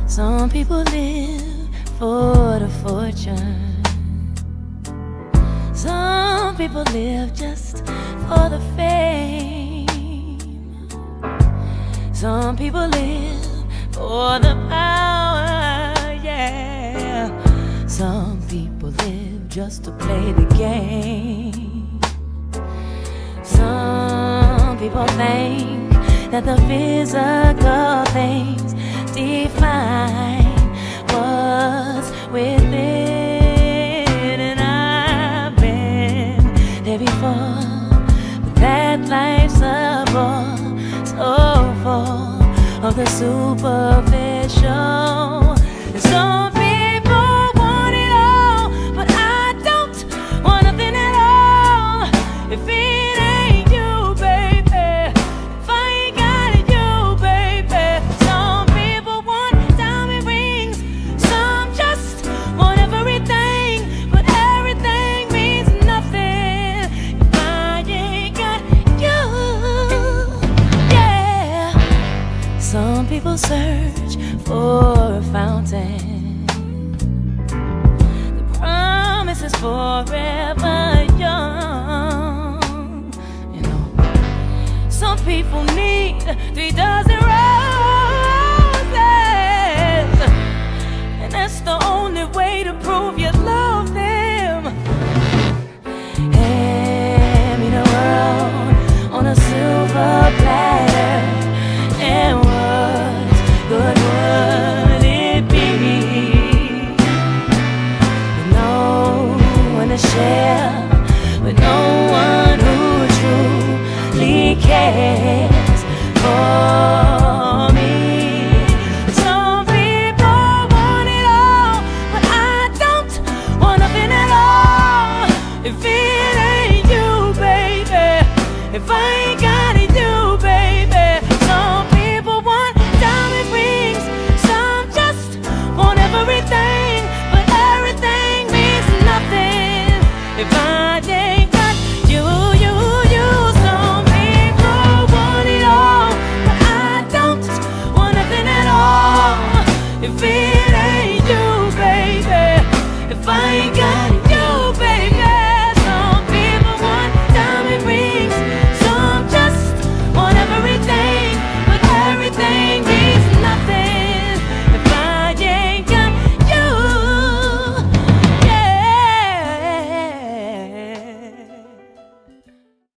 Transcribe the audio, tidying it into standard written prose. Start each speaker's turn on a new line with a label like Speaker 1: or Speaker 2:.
Speaker 1: Some people live for the fortune. Some people live just for the fame. Some people live for the power, yeah. Some people live just to play the game. Some people think that the physical things define what's within, and I've been there before, but that life's a bore so full of the superficial. And some people want it all, but I don't want nothing at all. If it ain't you, baby, if I ain't got it, you, baby. Some people want diamond rings, some just want everything, but everything means nothing if I ain't got you. Yeah. Some people search for a fountain. The promise is forever young. You know, some people need 3 dozen roses, and that's the only way to prove you love them. Hand me the world on a silver platter, and what good would it be with no one to share, with no one who truly cares for me? Some people want it all, but I don't want nothing at all. If it ain't you, baby, if I ain't got it, you, baby. Some people want diamond rings, some just want everything, but everything means nothing if I did.